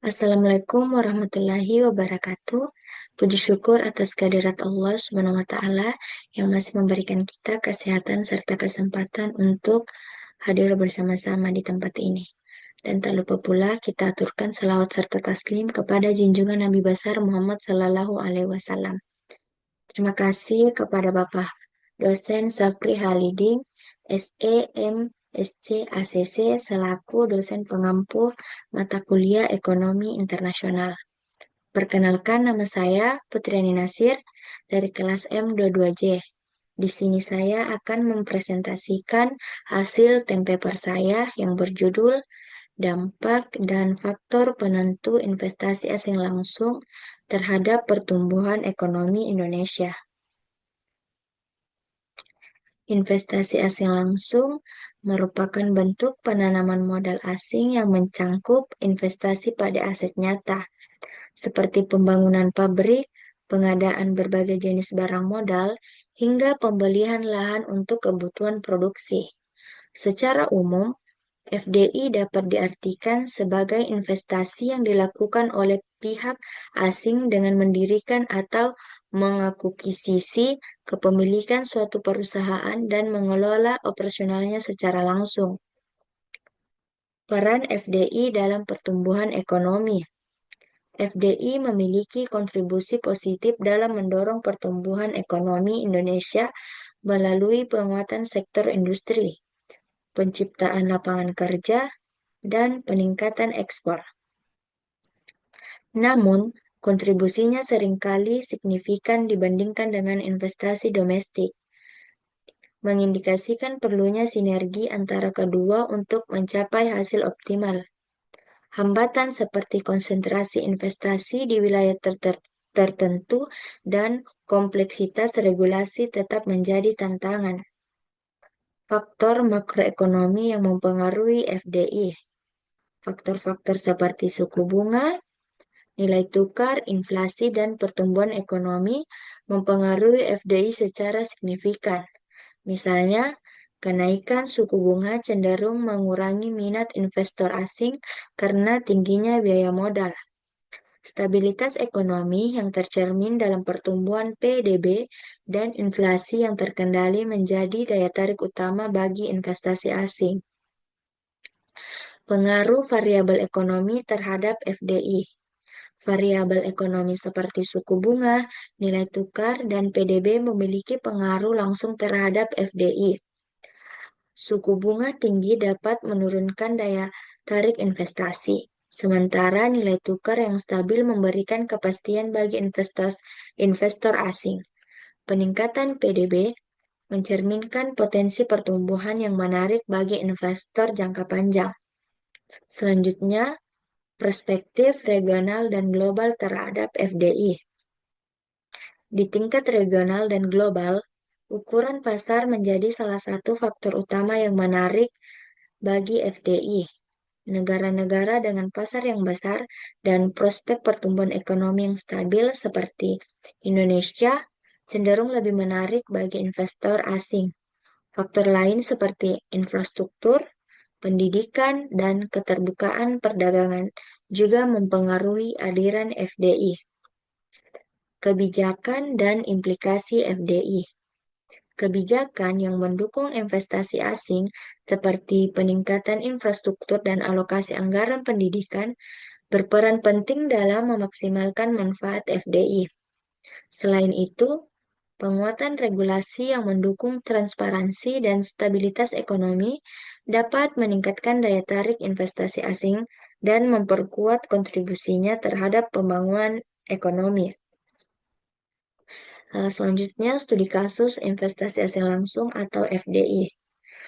Assalamualaikum warahmatullahi wabarakatuh. Puji syukur atas kehadirat Allah Subhanahu wa Ta'ala yang masih memberikan kita kesehatan serta kesempatan untuk hadir bersama-sama di tempat ini. Dan tak lupa pula kita aturkan salawat serta taslim kepada junjungan Nabi besar Muhammad Sallallahu Alaihi Wasallam. Terima kasih kepada Bapak dosen Safri Haliding, SEM, SC, ACC, selaku dosen pengampu mata kuliah Ekonomi Internasional. Perkenalkan, nama saya Putriani Nasir dari kelas M22J. Di sini saya akan mempresentasikan hasil term paper saya yang berjudul Dampak dan Faktor Penentu Investasi Asing Langsung terhadap Pertumbuhan Ekonomi Indonesia. Investasi asing langsung merupakan bentuk penanaman modal asing yang mencangkup investasi pada aset nyata, seperti pembangunan pabrik, pengadaan berbagai jenis barang modal, hingga pembelian lahan untuk kebutuhan produksi. Secara umum, FDI dapat diartikan sebagai investasi yang dilakukan oleh pihak asing dengan mendirikan atau mengakuisisi kepemilikan suatu perusahaan dan mengelola operasionalnya secara langsung. Peran FDI dalam pertumbuhan ekonomi. FDI memiliki kontribusi positif dalam mendorong pertumbuhan ekonomi Indonesia melalui penguatan sektor industri, penciptaan lapangan kerja, dan peningkatan ekspor. Namun, kontribusinya seringkali signifikan dibandingkan dengan investasi domestik, mengindikasikan perlunya sinergi antara kedua untuk mencapai hasil optimal. Hambatan seperti konsentrasi investasi di wilayah tertentu dan kompleksitas regulasi tetap menjadi tantangan. Faktor makroekonomi yang mempengaruhi FDI. Faktor-faktor seperti suku bunga, nilai tukar, inflasi, dan pertumbuhan ekonomi mempengaruhi FDI secara signifikan. Misalnya, kenaikan suku bunga cenderung mengurangi minat investor asing karena tingginya biaya modal. Stabilitas ekonomi yang tercermin dalam pertumbuhan PDB dan inflasi yang terkendali menjadi daya tarik utama bagi investasi asing. Pengaruh variabel ekonomi terhadap FDI. Variabel ekonomi seperti suku bunga, nilai tukar, dan PDB memiliki pengaruh langsung terhadap FDI. Suku bunga tinggi dapat menurunkan daya tarik investasi, sementara nilai tukar yang stabil memberikan kepastian bagi investor asing. Peningkatan PDB mencerminkan potensi pertumbuhan yang menarik bagi investor jangka panjang. Selanjutnya, perspektif regional dan global terhadap FDI. Di tingkat regional dan global, ukuran pasar menjadi salah satu faktor utama yang menarik bagi FDI. Negara-negara dengan pasar yang besar dan prospek pertumbuhan ekonomi yang stabil seperti Indonesia cenderung lebih menarik bagi investor asing. Faktor lain seperti infrastruktur, pendidikan, dan keterbukaan perdagangan juga mempengaruhi aliran FDI. Kebijakan dan implikasi FDI. Kebijakan yang mendukung investasi asing seperti peningkatan infrastruktur dan alokasi anggaran pendidikan berperan penting dalam memaksimalkan manfaat FDI. Selain itu, penguatan regulasi yang mendukung transparansi dan stabilitas ekonomi dapat meningkatkan daya tarik investasi asing dan memperkuat kontribusinya terhadap pembangunan ekonomi. Selanjutnya, studi kasus investasi asing langsung atau FDI.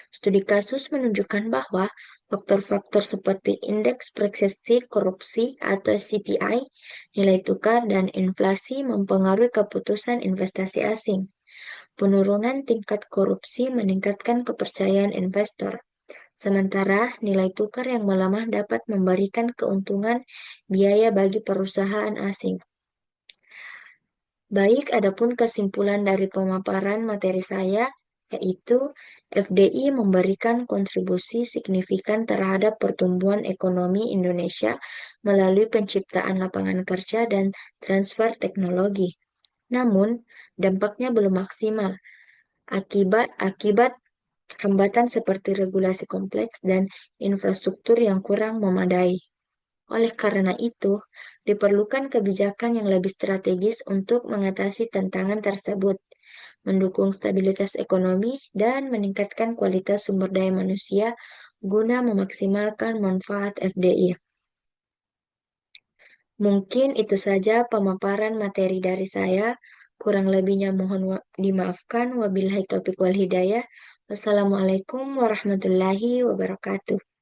Studi kasus menunjukkan bahwa faktor-faktor seperti indeks persepsi korupsi atau CPI, nilai tukar, dan inflasi mempengaruhi keputusan investasi asing. Penurunan tingkat korupsi meningkatkan kepercayaan investor, sementara nilai tukar yang melemah dapat memberikan keuntungan biaya bagi perusahaan asing. Baik, adapun kesimpulan dari pemaparan materi saya, yaitu FDI memberikan kontribusi signifikan terhadap pertumbuhan ekonomi Indonesia melalui penciptaan lapangan kerja dan transfer teknologi. Namun, dampaknya belum maksimal akibat hambatan seperti regulasi kompleks dan infrastruktur yang kurang memadai. Oleh karena itu, diperlukan kebijakan yang lebih strategis untuk mengatasi tantangan tersebut, mendukung stabilitas ekonomi, dan meningkatkan kualitas sumber daya manusia guna memaksimalkan manfaat FDI. Mungkin itu saja pemaparan materi dari saya. Kurang lebihnya mohon dimaafkan. Wabillahi taufiq wal hidayah. Wassalamualaikum warahmatullahi wabarakatuh.